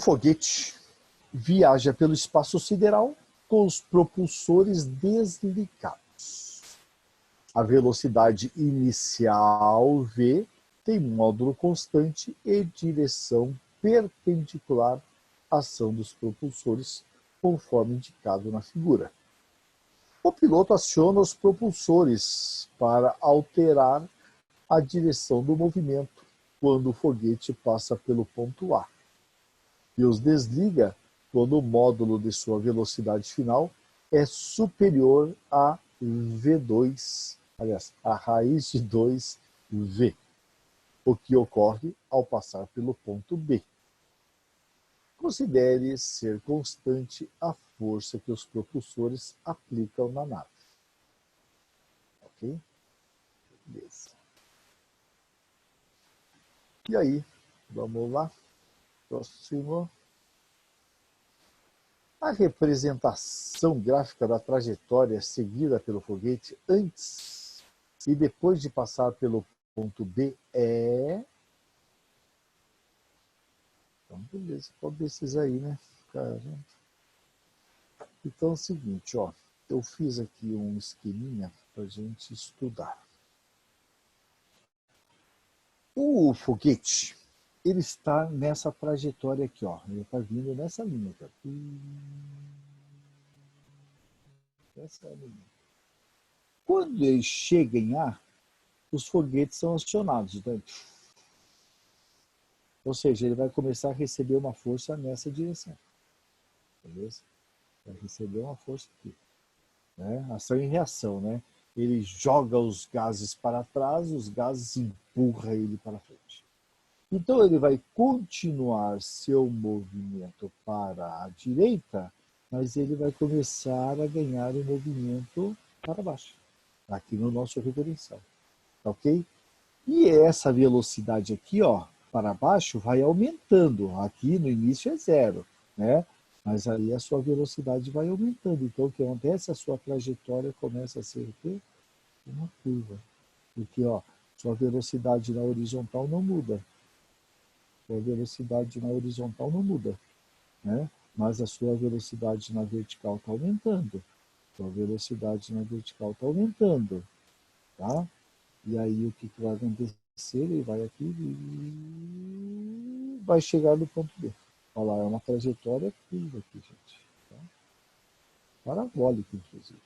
foguete viaja pelo espaço sideral com os propulsores desligados. A velocidade inicial v tem módulo constante e direção perpendicular à ação dos propulsores, conforme indicado na figura. O piloto aciona os propulsores para alterar a direção do movimento quando o foguete passa pelo ponto A, e os desliga quando o módulo de sua velocidade final é superior a V2, aliás, a raiz de 2V, o que ocorre ao passar pelo ponto B. Considere ser constante a força que os propulsores aplicam na nave. Ok? Beleza. E aí, vamos lá. Próximo. A representação gráfica da trajetória seguida pelo foguete antes e depois de passar pelo ponto B é... Então, beleza, qual desses aí, né? Caramba. Então é o seguinte, ó, eu fiz aqui um esqueminha para a gente estudar. O foguete, ele está nessa trajetória aqui, ó. Ele está vindo nessa linha aqui, ó. Essa é a linha. Quando ele chega em A, os foguetes são acionados, né? Ou seja, ele vai começar a receber uma força nessa direção. Beleza? Vai receber uma força aqui. Né? Ação e reação, né? Ele joga os gases para trás, os gases empurram ele para frente. Então ele vai continuar seu movimento para a direita, mas ele vai começar a ganhar o movimento para baixo, aqui no nosso referencial. Ok? E essa velocidade aqui, ó, para baixo, vai aumentando. Aqui no início é zero, né? Mas aí a sua velocidade vai aumentando. Então, o que acontece? A sua trajetória começa a ser o quê? Uma curva. Porque, ó, sua velocidade na horizontal não muda. Sua velocidade na horizontal não muda, né? Mas a sua velocidade na vertical está aumentando. Sua velocidade na vertical está aumentando, tá? E aí o que vai acontecer? Ele vai aqui e vai chegar no ponto B. Olha lá, é uma trajetória curva aqui, gente. Tá? Parabólica, inclusive.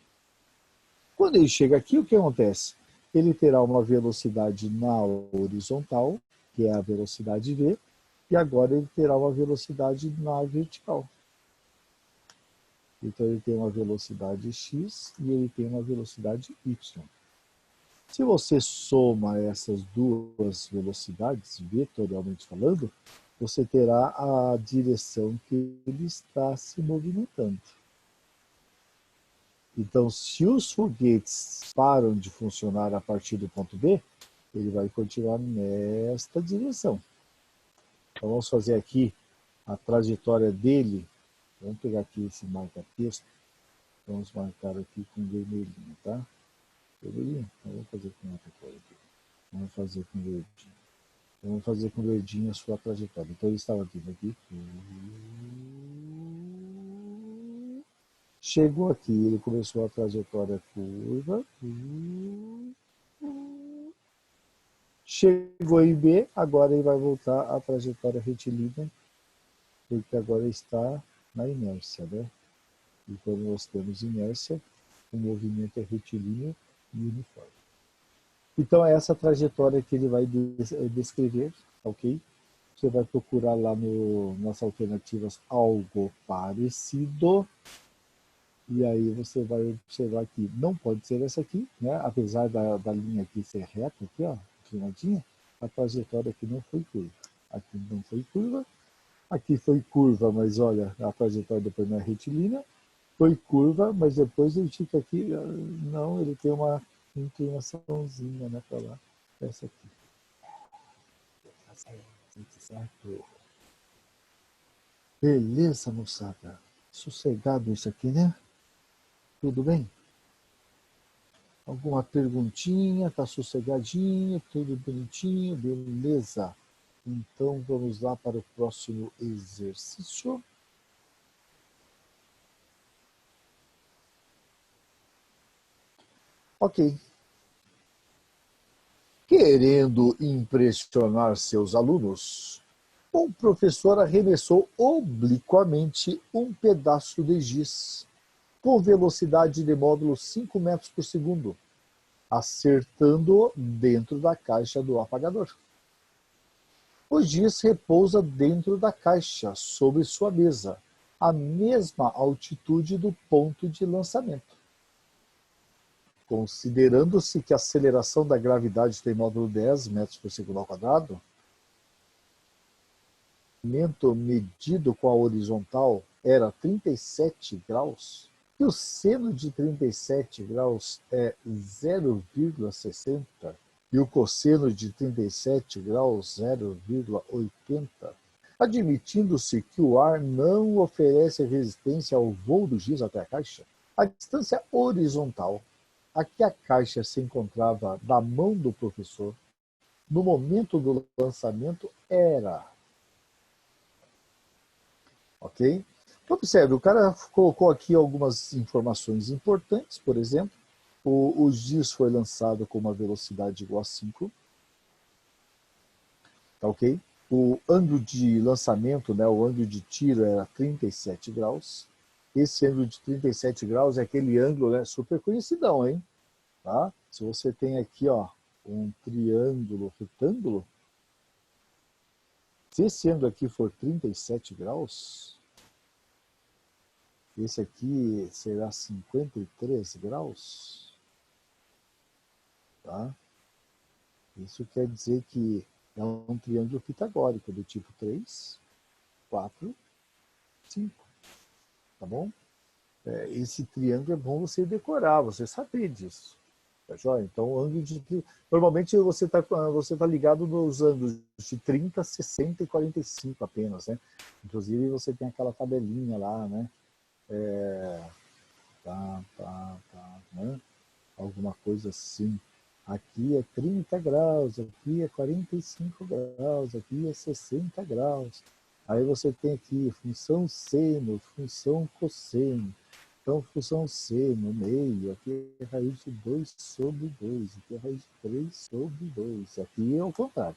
Quando ele chega aqui, o que acontece? Ele terá uma velocidade na horizontal, que é a velocidade V, e agora ele terá uma velocidade na vertical. Então ele tem uma velocidade x e ele tem uma velocidade y. Se você soma essas duas velocidades, vetorialmente falando, você terá a direção que ele está se movimentando. Então, se os foguetes param de funcionar a partir do ponto B, ele vai continuar nesta direção. Então, vamos fazer aqui a trajetória dele. Vamos pegar aqui esse marca-texto. Vamos marcar aqui com vermelhinho, tá? Vermelhinho? Então, vamos fazer com outra cor aqui. Vamos fazer com verdinho. Vamos fazer com verdinho a sua trajetória. Então, ele estava vindo aqui. Chegou aqui, ele começou a trajetória curva. Chegou em B, agora ele vai voltar à trajetória retilínea, porque agora está na inércia, né? E quando nós temos inércia, o movimento é retilíneo e uniforme. Então, é essa trajetória que ele vai descrever, ok? Você vai procurar lá nas alternativas algo parecido, e aí você vai observar que não pode ser essa aqui, né? Apesar da linha aqui ser reta, aqui, ó, inclinadinha, a trajetória aqui não foi curva. Aqui não foi curva, aqui foi curva, mas olha, a trajetória depois não é retilínea, foi curva, mas depois ele fica aqui, não, ele tem uma inclinaçãozinha, né, para lá, essa aqui. Certo. Beleza, moçada. Sossegado isso aqui, né? Tudo bem? Alguma perguntinha? Tá sossegadinho? Tudo bonitinho? Beleza. Então, vamos lá para o próximo exercício. Ok. Querendo impressionar seus alunos, o professor arremessou obliquamente um pedaço de giz com velocidade de módulo 5 metros por segundo, acertando-o dentro da caixa do apagador. O giz repousa dentro da caixa, sobre sua mesa, à mesma altitude do ponto de lançamento. Considerando-se que a aceleração da gravidade tem módulo 10 metros por segundo ao quadrado, o movimento medido com a horizontal era 37 graus, e o seno de 37 graus é 0,60 e o cosseno de 37 graus 0,80, admitindo-se que o ar não oferece resistência ao voo do giz até a caixa, a distância horizontal a que a caixa se encontrava da mão do professor no momento do lançamento era... Ok? Então, observe, o cara colocou aqui algumas informações importantes, por exemplo, o giz foi lançado com uma velocidade igual a 5, tá ok? O ângulo de lançamento, né, o ângulo de tiro era 37 graus. Esse ângulo de 37 graus é aquele ângulo, né, super conhecidão, hein? Tá? Se você tem aqui, ó, um triângulo retângulo, se esse ângulo aqui for 37 graus, esse aqui será 53 graus, tá? Isso quer dizer que é um triângulo pitagórico do tipo 3, 4, 5, tá bom? Esse triângulo é bom você decorar, você saber disso. Tá joia? Então, o ângulo de... Normalmente você tá ligado nos ângulos de 30, 60 e 45 apenas, né? Inclusive você tem aquela tabelinha lá, né? Né? Alguma coisa assim. Aqui é 30 graus, aqui é 45 graus, aqui é 60 graus. Aí você tem aqui função seno, função cosseno. Então, função c no meio, aqui é raiz de 2 sobre 2, aqui é raiz de 3 sobre 2. Aqui é o contrário.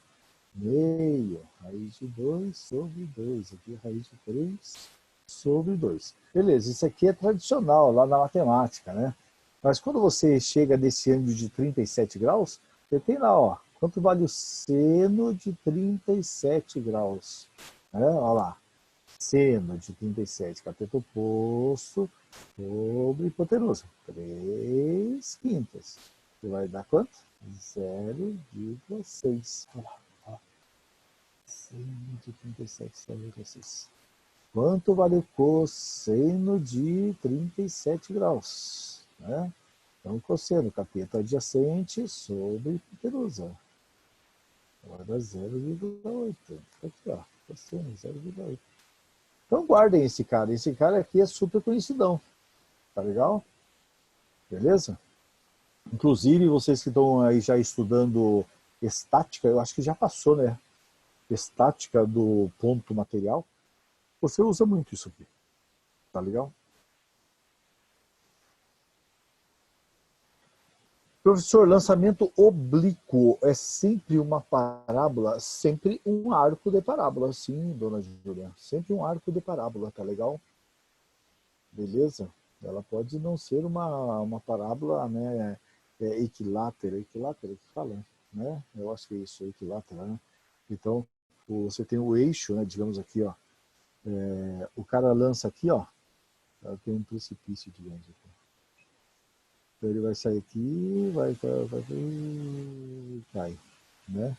Meio, raiz de 2 sobre 2, aqui é raiz de 3 sobre 2. Beleza, isso aqui é tradicional lá na matemática, né? Mas quando você chega nesse ângulo de 37 graus, você tem lá, ó, quanto vale o seno de 37 graus? Olha lá, seno de 37, cateto oposto sobre hipotenusa. 3/5. Você vai dar quanto? 0,6. Olha lá, ó. Seno de 37, 0,6. Quanto vale o cosseno de 37 graus? Né? Então, cosseno, cateto adjacente sobre hipotenusa. Agora dá 0,8. Aqui, ó, cosseno 0,8. Então guardem esse cara. Esse cara aqui é super conhecidão. Tá legal? Beleza? Inclusive, vocês que estão aí já estudando estática, eu acho que já passou, né? Estática do ponto material. Você usa muito isso aqui. Tá legal? Professor, lançamento oblíquo é sempre uma parábola, sempre um arco de parábola. Sim, dona Júlia. Sempre um arco de parábola, tá legal? Beleza? Ela pode não ser uma parábola, né, equilátera que fala, né? Eu acho que é isso, equilátera, né? Então, você tem o eixo, né, digamos aqui, ó. O cara lança aqui, ó, tem um precipício, digamos aqui. Então ele vai sair aqui, vai cai, né?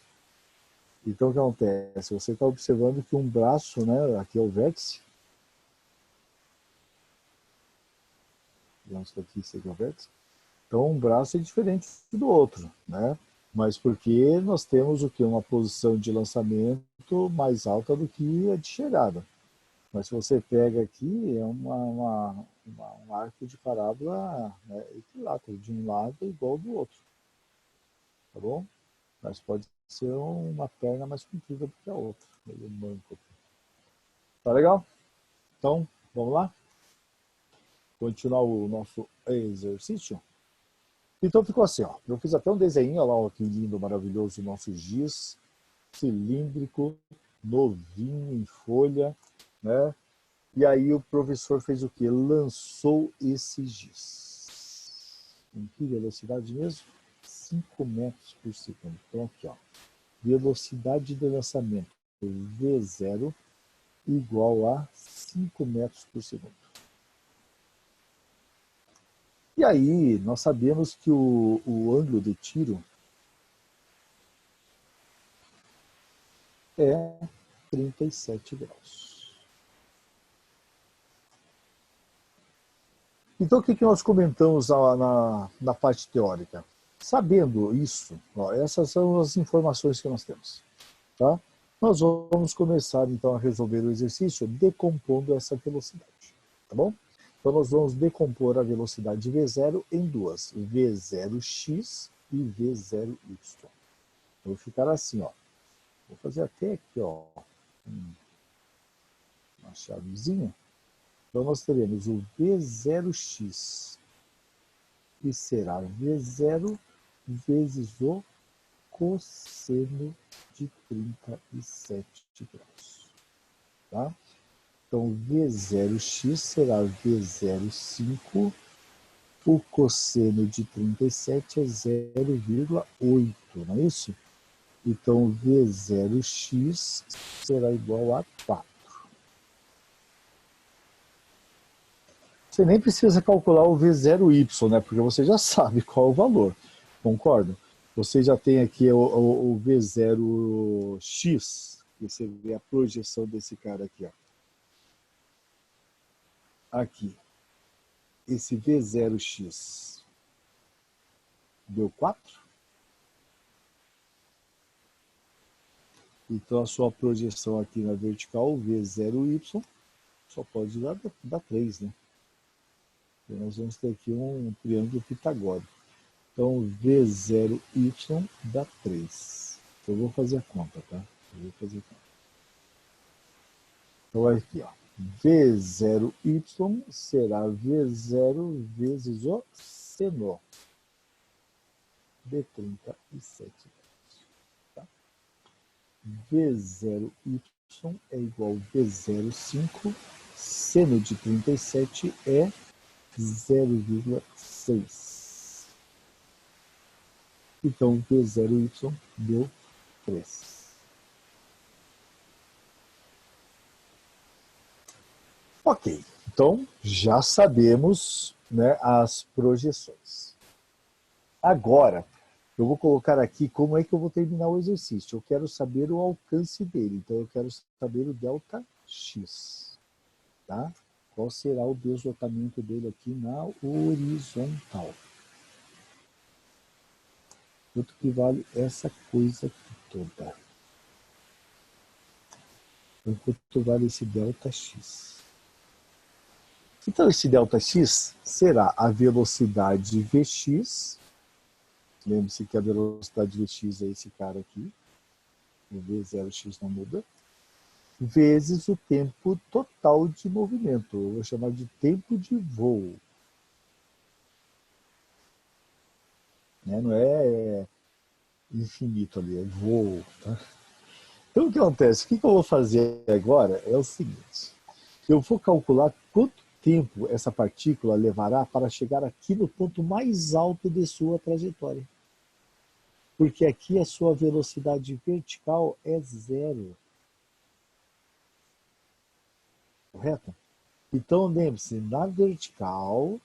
Então o que acontece? Você está observando que um braço, né, aqui é o vértice, digamos que aqui esse aqui é o vértice. Então, um braço é diferente do outro, né? Mas porque nós temos o que? Uma posição de lançamento mais alta do que a de chegada. Mas se você pega aqui, é um arco de parábola, né, equilátero, de um lado igual ao do outro. Tá bom? Mas pode ser uma perna mais comprida do que a outra. Meio manco. Tá legal? Então, vamos lá? Continuar o nosso exercício. Então ficou assim, ó. Eu fiz até um desenho, olha lá, ó, que lindo, maravilhoso, o nosso giz cilíndrico, novinho, em folha, né? E aí o professor fez o quê? Lançou esse giz. Em que velocidade mesmo? 5 metros por segundo. Então aqui, ó. Velocidade de lançamento V0 igual a 5 metros por segundo. E aí, nós sabemos que o ângulo de tiro é 37 graus. Então, o que nós comentamos na parte teórica? Sabendo isso, ó, essas são as informações que nós temos. Tá? Nós vamos começar, então, a resolver o exercício decompondo essa velocidade. Tá bom? Então, nós vamos decompor a velocidade V0 em duas, V0x e V0y. Vou ficar assim, ó. Vou fazer até aqui, ó, uma chavezinha. Então, nós teremos o V0x, que será V0 vezes o cosseno de 37 graus. Tá? Então, V0x será V05, o cosseno de 37 é 0,8, não é isso? Então, V0x será igual a 4. Você nem precisa calcular o V0y, né? Porque você já sabe qual é o valor, concorda? Você já tem aqui o V0x, que seria a projeção desse cara aqui, ó. Aqui, esse V0x deu 4. Então, a sua projeção aqui na vertical, V0y, só pode dar 3, né? Então, nós vamos ter aqui um triângulo pitagórico. Então, V0y dá 3. Então, eu vou fazer a conta, tá? Então, aqui, ó. V0y será V0 vezes o seno de 37 graus. Tá? V0y é igual a V05, seno de 37 é 0,6. Então, V0y deu 3. Ok, então já sabemos, né, as projeções. Agora, eu vou colocar aqui como é que eu vou terminar o exercício. Eu quero saber o alcance dele, então eu quero saber o delta x. Tá? Qual será o deslocamento dele aqui na horizontal? Quanto que vale essa coisa aqui toda? Quanto vale esse delta x? Então, esse ΔX será a velocidade Vx, lembre-se que a velocidade Vx é esse cara aqui, o V0x não muda, vezes o tempo total de movimento, eu vou chamar de tempo de voo. Não é infinito ali, é voo. Tá? Então, o que acontece? O que eu vou fazer agora é o seguinte, eu vou calcular quanto tempo essa partícula levará para chegar aqui no ponto mais alto de sua trajetória. Porque aqui a sua velocidade vertical é 0. Correto? Então, lembre-se, na vertical,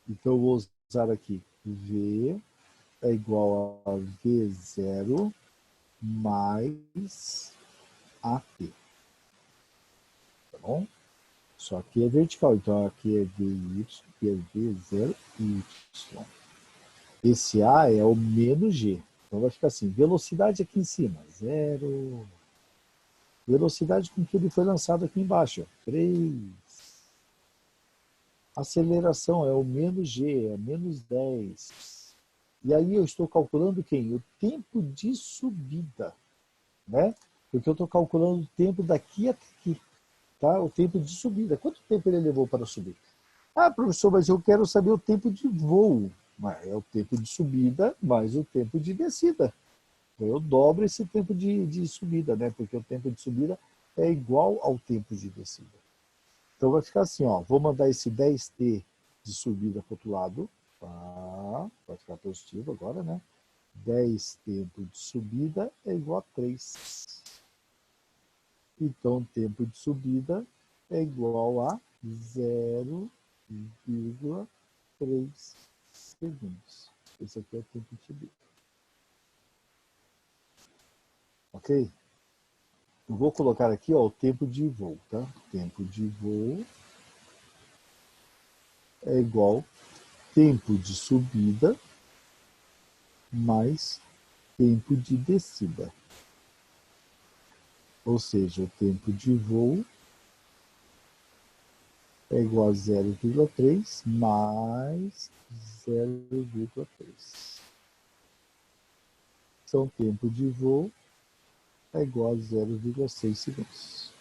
então eu vou usar aqui V é igual a V0 mais AP. Tá bom? Só que é vertical, então aqui é VY, aqui é V0Y. Esse A é o menos G. Então vai ficar assim, velocidade aqui em cima, 0. Velocidade com que ele foi lançado aqui embaixo, 3. Aceleração é o menos g, é menos 10. E aí eu estou calculando quem? O tempo de subida, né? Porque eu estou calculando o tempo daqui até aqui, tá? O tempo de subida. Quanto tempo ele levou para subir? Ah, professor, mas eu quero saber o tempo de voo. Mas é o tempo de subida mais o tempo de descida. Então eu dobro esse tempo de subida, né? Porque o tempo de subida é igual ao tempo de descida. Então vai ficar assim, ó. Vou mandar esse 10t de subida para o outro lado. Tá? Vai ficar positivo agora, né? 10 tempo de subida é igual a 3. Então, tempo de subida é igual a 0,3 segundos. Esse aqui é o tempo de subida. Ok? Eu vou colocar aqui, ó, o tempo de voo, tá? Tempo de voo é igual tempo de subida mais tempo de descida. Ou seja, o tempo de voo é igual a 0,3 mais 0,3. Então, tempo de voo é igual a 0,6 segundos.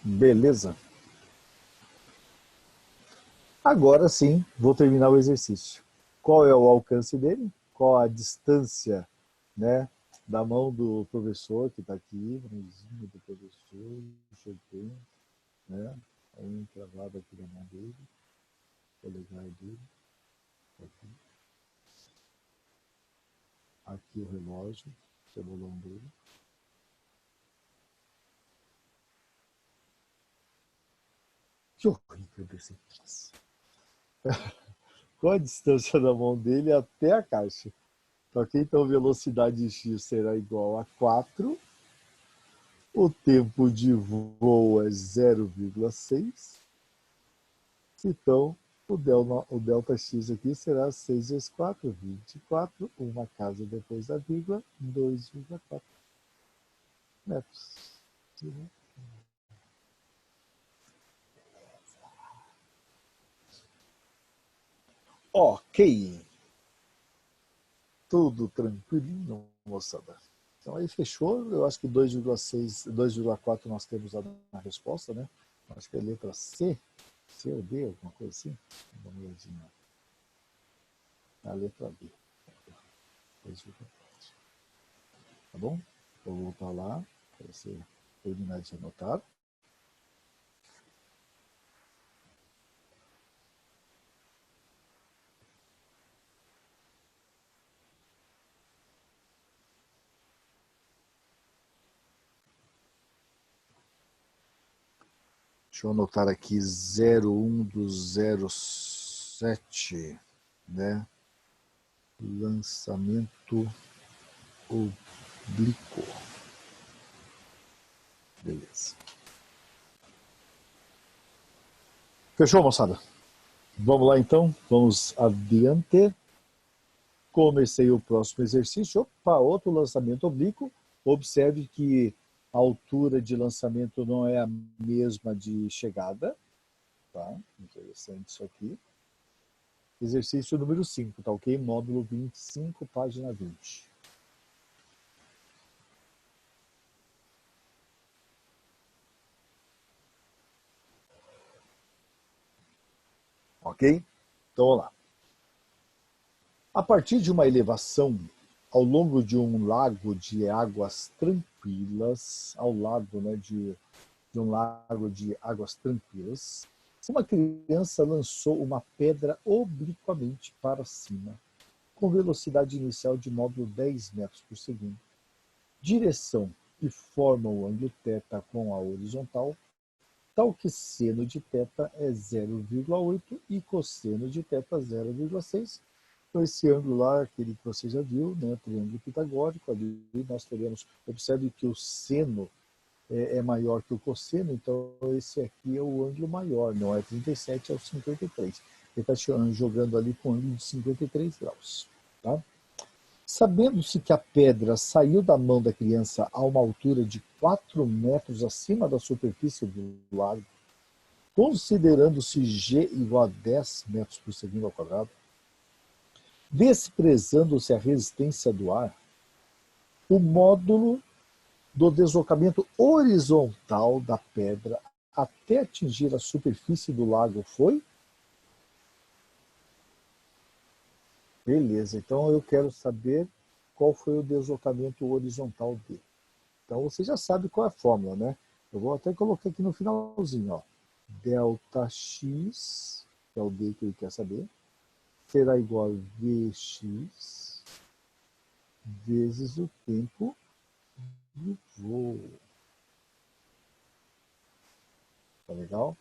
Beleza? Agora sim, vou terminar o exercício. Qual é o alcance dele? Qual a distância, né, da mão do professor, que está aqui, mãozinha do professor, cheguei, né, um travado aqui da mão dele, polegar dele, aqui. Aqui o relógio, o cebolão dele. Que horrível desse passo. Qual a distância da mão dele até a caixa? Ok? Então, velocidade x será igual a 4. O tempo de voo é 0,6. Então, o delta x aqui será 6 vezes 4, 24. Uma casa depois da vírgula, 2,4 metros. Ok. Tudo tranquilinho, moçada. Então aí fechou. Eu acho que 2,6, 2,4 nós temos na resposta, né? Acho que é letra C, C ou D, alguma coisa assim. Dá uma olhadinha. A letra B. 2,4. Tá bom? Vou voltar lá para você terminar de anotar. Deixa eu anotar aqui 01 do 07, né? Lançamento oblíquo. Beleza. Fechou, moçada? Vamos lá então, vamos adiante. Comecei o próximo exercício. Opa, outro lançamento oblíquo. Observe que a altura de lançamento não é a mesma de chegada. Tá? Interessante isso aqui. Exercício número 5, tá ok? Módulo 25, página 20. Ok? Então, vamos lá. A partir de uma elevação ao longo de um lago de águas tranquilas, ao lado, né, de um lago de águas tranquilas, uma criança lançou uma pedra obliquamente para cima, com velocidade inicial de módulo 10 metros por segundo. Direção e forma o ângulo θ com a horizontal, tal que seno de θ é 0,8 e cosseno de θ 0,6. Então, esse ângulo lá, aquele que você já viu, né, triângulo pitagórico, ali nós teremos, observe que o seno é maior que o cosseno, então esse aqui é o ângulo maior, não é 37, é o 53. Ele está jogando ali com ângulo de 53 graus. Tá? Sabendo-se que a pedra saiu da mão da criança a uma altura de 4 metros acima da superfície do lago, considerando-se G igual a 10 metros por segundo ao quadrado, desprezando-se a resistência do ar, o módulo do deslocamento horizontal da pedra até atingir a superfície do lago foi? Beleza, então eu quero saber qual foi o deslocamento horizontal dele. Então você já sabe qual é a fórmula, né? Eu vou até colocar aqui no finalzinho, ó. Delta x, que é o D que ele quer saber, será igual a Vx vezes o tempo de voo. Tá legal?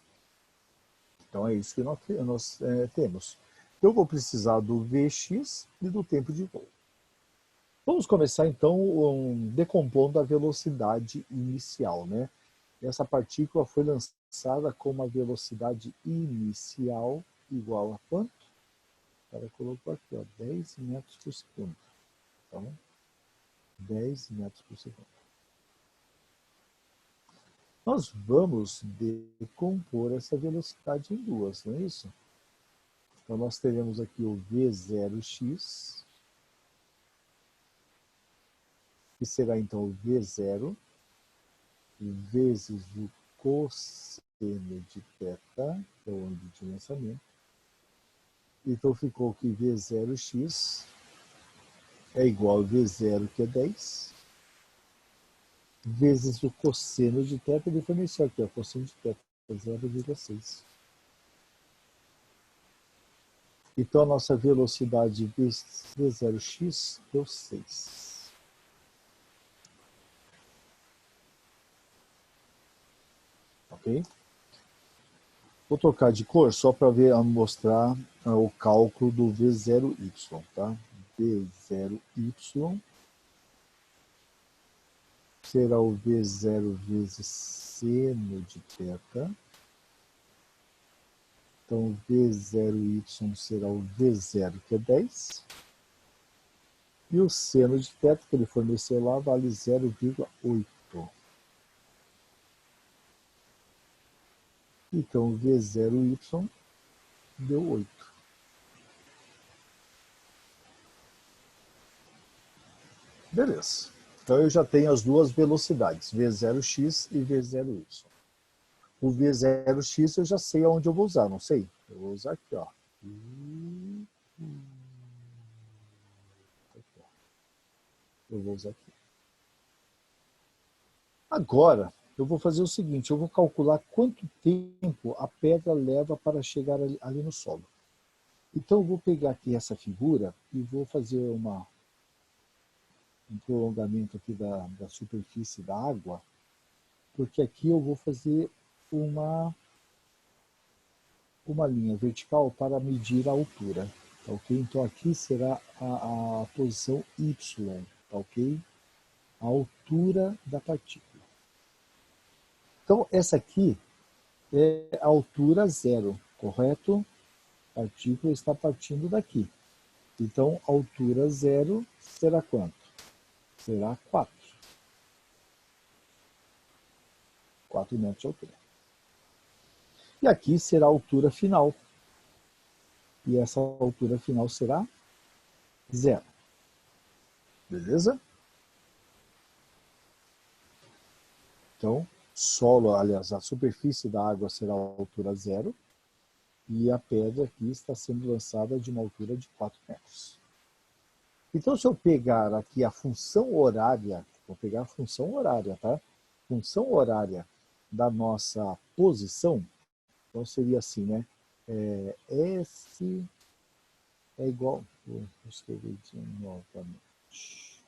Então é isso que nós temos. Eu vou precisar do Vx e do tempo de voo. Vamos começar então decompondo a velocidade inicial, né? Essa partícula foi lançada com uma velocidade inicial igual a quanto? O cara colocou aqui, ó, 10 metros por segundo. Então, 10 metros por segundo. Nós vamos decompor essa velocidade em duas, não é isso? Então, nós teremos aqui o V0x, que será então o V0 vezes o cosseno de θ, que é o ângulo de lançamento. Então ficou que V0x é igual a V0, que é 10, vezes o cosseno de θ, ele foi mencionado aqui, ó, cosseno de θ, 0,6. Então a nossa velocidade V0x deu 6. Ok? Vou trocar de cor só para mostrar o cálculo do V0y, tá? V0y será o V0 vezes seno de θ. Então, V0y será o V0, que é 10. E o seno de θ que ele forneceu lá vale 0,8. Então, V0y deu 8. Beleza. Então, eu já tenho as duas velocidades, V0x e V0y. O V0x eu já sei aonde eu vou usar, não sei? Eu vou usar aqui, ó. Eu vou usar aqui. Agora, eu vou fazer o seguinte, eu vou calcular quanto tempo a pedra leva para chegar ali no solo. Então, eu vou pegar aqui essa figura e vou fazer um prolongamento aqui da superfície da água, porque aqui eu vou fazer uma linha vertical para medir a altura, tá ok? Então aqui será a posição Y, tá ok? A altura da partícula. Então essa aqui é a altura 0, correto? A partícula está partindo daqui. Então a altura 0 será quanto? Será 4. 4 metros de altura. E aqui será a altura final. E essa altura final será 0. Beleza? Então, solo, aliás, a superfície da água será a altura 0 e a pedra aqui está sendo lançada de uma altura de 4 metros. Então, se eu pegar aqui a função horária, vou pegar a função horária, tá? Função horária da nossa posição, então seria assim, né? S é igual... Vou escrever de novamente.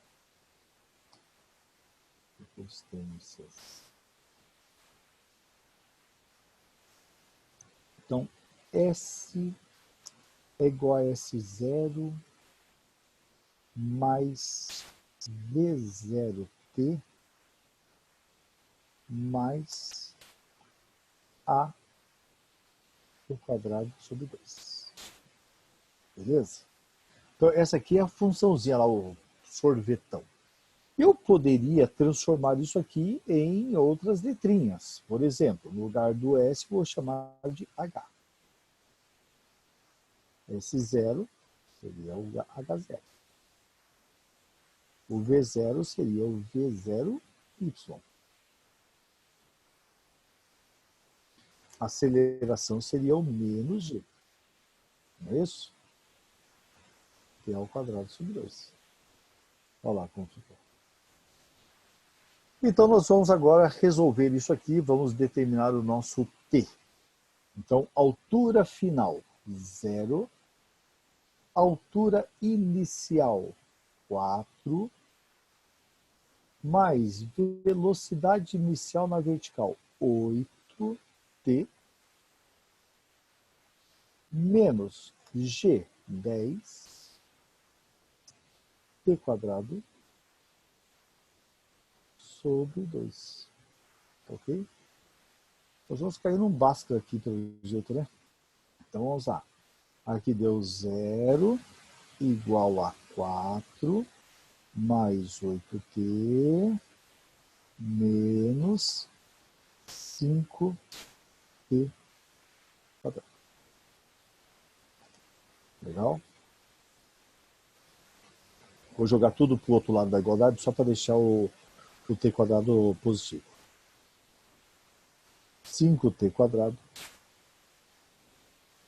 Então, S é igual a S0 mais V0T mais A ao quadrado sobre 2. Beleza? Então, essa aqui é a funçãozinha lá, sorvetão. Eu poderia transformar isso aqui em outras letrinhas. Por exemplo, no lugar do S, vou chamar de H. S0 seria o H0. O V0 seria o V0Y. A aceleração seria o menos G. Não é isso? T ao quadrado sobre 2. Olha lá como ficou. Então, nós vamos agora resolver isso aqui. Vamos determinar o nosso T. Então, altura final, 0. Altura inicial, 4. Mais velocidade inicial na vertical, 8t. Menos g, 10. T quadrado sobre 2. Ok? Nós vamos cair num Bhaskara aqui, pelo jeito, né? Então, vamos lá. Aqui deu 0 igual a 4 mais 8t menos 5t quadrado. Legal? Vou jogar tudo para o outro lado da igualdade só para deixar o t quadrado positivo. 5t quadrado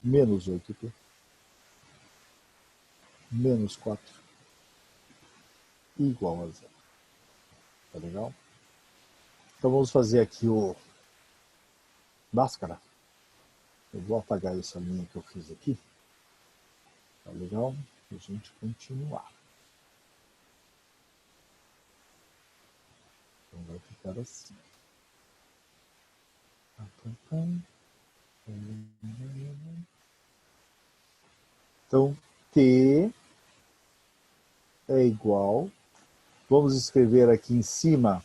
menos 8t menos 4 igual a 0. Tá legal? Então vamos fazer aqui o Bhaskara. Eu vou apagar essa linha que eu fiz aqui. Tá legal? Pra gente continuar. Então vai ficar assim. Então, T é igual. Vamos escrever aqui em cima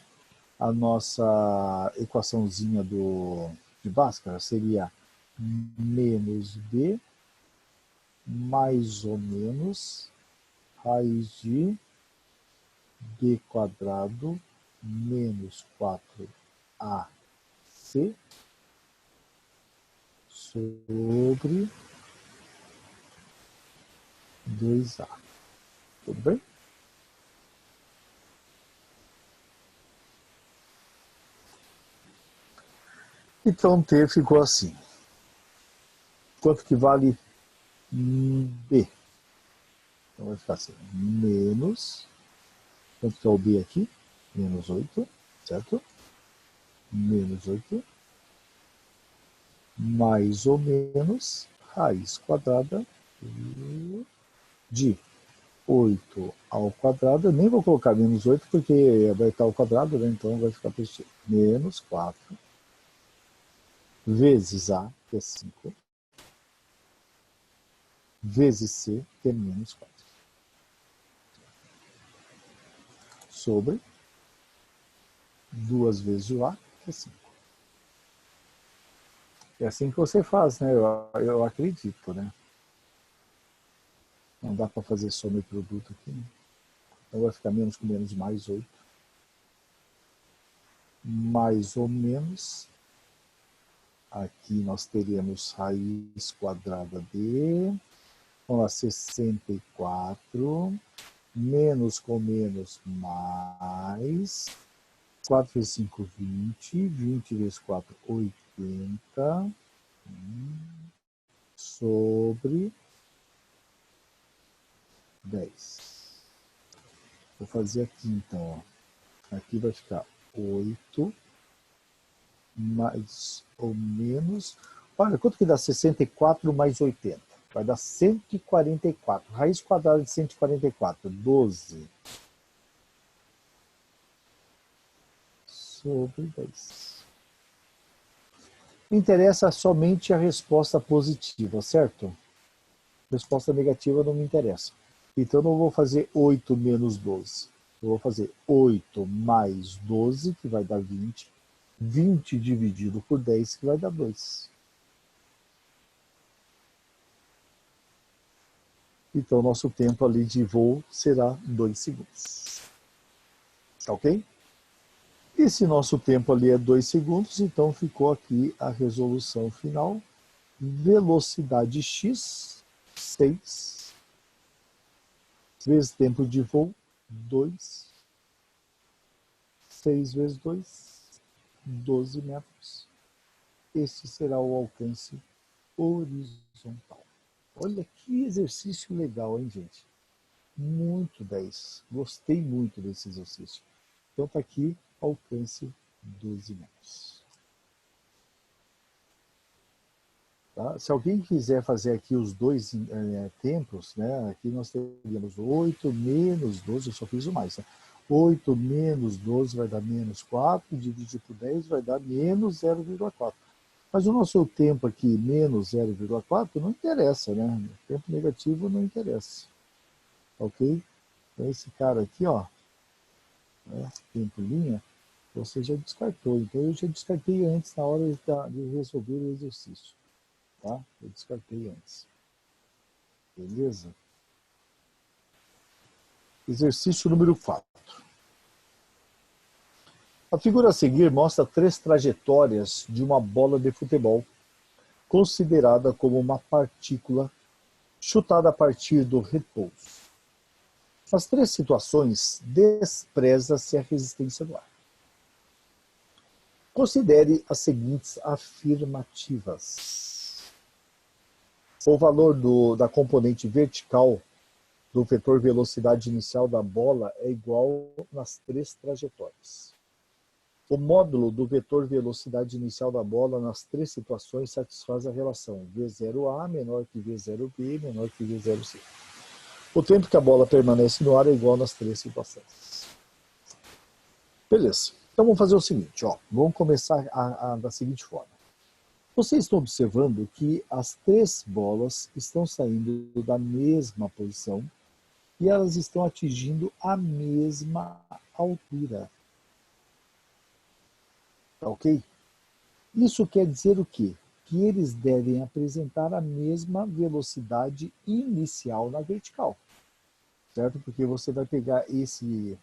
a nossa equaçãozinha de Bhaskara. Seria menos B mais ou menos raiz de B quadrado menos 4AC sobre 2A. Tudo bem? Então, T ficou assim. Quanto que vale B? Então, vai ficar assim. Menos... Quanto que é o B aqui? Menos 8, certo? Menos 8. Mais ou menos raiz quadrada de 8 ao quadrado. Eu nem vou colocar menos 8 porque vai estar ao quadrado, né? Então vai ficar positivo. Menos 4 vezes A, que é 5, vezes C, que é menos 4. Sobre 2 vezes o A, que é 5. É assim que você faz, né? Eu acredito, né? Não dá para fazer soma e produto aqui, né? Então vai ficar menos com menos mais 8. Mais ou menos. Aqui nós teremos raiz quadrada de... Vamos lá, 64. Menos com menos mais. 4 vezes 5, 20. 20 vezes 4, 80. Sobre 10. Vou fazer aqui então, ó. Aqui vai ficar 8 mais ou menos... Olha, quanto que dá 64 mais 80? Vai dar 144. Raiz quadrada de 144, 12. Sobre 10. Interessa somente a resposta positiva, certo? Resposta negativa não me interessa. Então, eu não vou fazer 8 menos 12. Eu vou fazer 8 mais 12, que vai dar 20. 20 dividido por 10, que vai dar 2. Então, nosso tempo ali de voo será 2 segundos. Tá ok? E se nosso tempo ali é 2 segundos, então ficou aqui a resolução final. Velocidade x, 6, vezes tempo de voo, 2. 6 vezes 2, 12 metros. Este será o alcance horizontal. Olha que exercício legal, hein, gente? Muito 10. Gostei muito desse exercício. Então está aqui, alcance 12 metros. Tá? Se alguém quiser fazer aqui os dois tempos, né? Aqui nós teríamos 8 menos 12, eu só fiz o mais. Né? 8 menos 12 vai dar menos 4, dividir por 10 vai dar menos 0,4. Mas o nosso tempo aqui, menos 0,4, não interessa, né? O tempo negativo não interessa. Ok? Então esse cara aqui, ó, né, tempo linha, você já descartou. Então eu já descartei antes na hora de resolver o exercício. Tá? Eu descartei antes. Beleza? Exercício número 4. A figura a seguir mostra 3 trajetórias de uma bola de futebol, considerada como uma partícula chutada a partir do repouso. Nas 3 situações, despreza-se a resistência do ar. Considere as seguintes afirmativas. O valor da componente vertical do vetor velocidade inicial da bola é igual nas 3 trajetórias. O módulo do vetor velocidade inicial da bola nas 3 situações satisfaz a relação V0A menor que V0B menor que V0C. O tempo que a bola permanece no ar é igual nas 3 situações. Beleza. Então vamos fazer o seguinte, ó. Vamos começar da seguinte forma. Vocês estão observando que as 3 bolas estão saindo da mesma posição e elas estão atingindo a mesma altura. Tá ok? Isso quer dizer o quê? Que eles devem apresentar a mesma velocidade inicial na vertical. Certo? Porque você vai pegar esse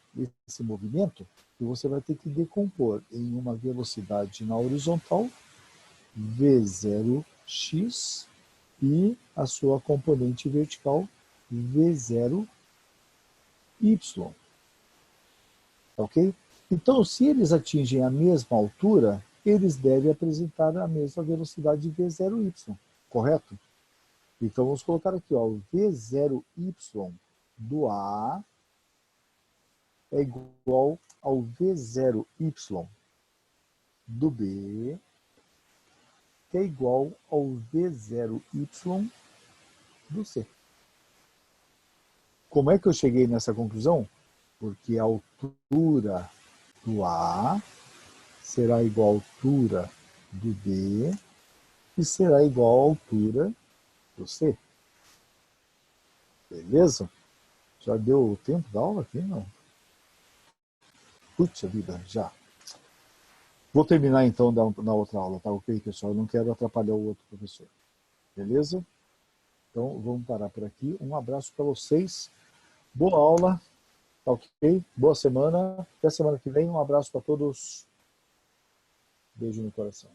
movimento e você vai ter que decompor em uma velocidade na horizontal, V0x, e a sua componente vertical, V0y. Ok? Então, se eles atingem a mesma altura, eles devem apresentar a mesma velocidade V0y, correto? Então, vamos colocar aqui, ó, o V0y do A é igual ao V0y do B, que é igual ao V0y do C. Como é que eu cheguei nessa conclusão? Porque a altura do A será igual à altura do B e será igual à altura do C. Beleza? Já deu o tempo da aula aqui, não? Putz, vida, já. Vou terminar então na outra aula, tá ok, pessoal? Eu não quero atrapalhar o outro professor. Beleza? Então, vamos parar por aqui. Um abraço para vocês. Boa aula. Tá ok? Boa semana. Até semana que vem. Um abraço para todos. Beijo no coração.